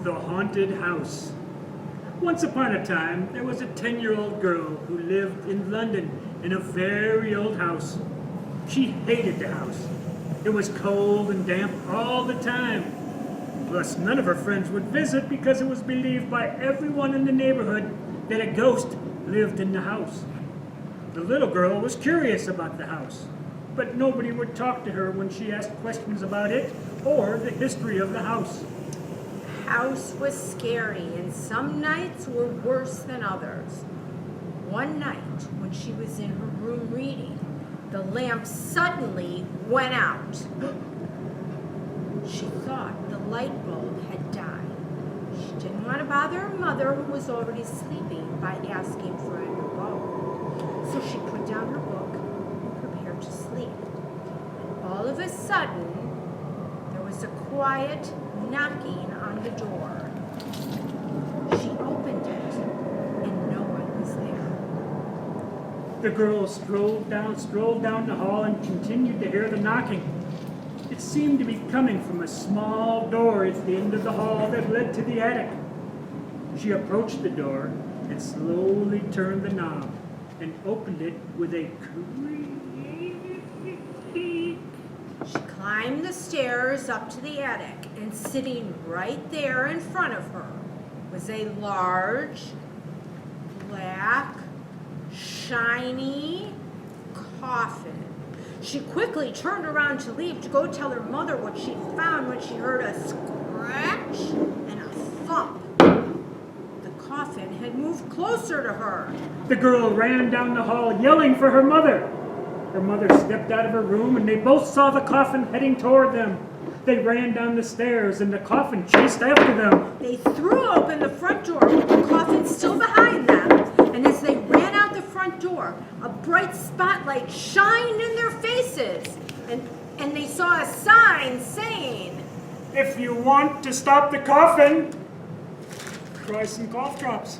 The Haunted House. Once upon a time, there was a 10-year-old girl who lived in London in a very old house. She hated the house. It was cold and damp all the time. Plus, none of her friends would visit because it was believed by everyone in the neighborhood that a ghost lived in the house. The little girl was curious about the house, but nobody would talk to her when she asked questions about it or the history of the house. The house was scary, and some nights were worse than others. One night, when she was in her room reading, the lamp suddenly went out. She thought the light bulb had died. She didn't want to bother her mother, who was already sleeping, by asking for a new bulb. So she put down her book and prepared to sleep. And all of a sudden, there was a quiet knocking on the door. She opened it, and no one was there. The girl strolled down the hall and continued to hear the knocking. It seemed to be coming from a small door at the end of the hall that led to the attic. She approached the door and slowly turned the knob and opened it with a creak. She climbed the stairs up to the attic, and sitting right there in front of her was a large, black, shiny coffin. She quickly turned around to leave to go tell her mother what she found when she heard a scratch and a thump. The coffin had moved closer to her. The girl ran down the hall yelling for her mother. Her mother stepped out of her room and they both saw the coffin heading toward them. They ran down the stairs and the coffin chased after them. They threw open the front door with the coffin still behind them, and as they ran out the front door, a bright spotlight shined in their faces, and they saw a sign saying, "If you want to stop the coffin, try some cough drops."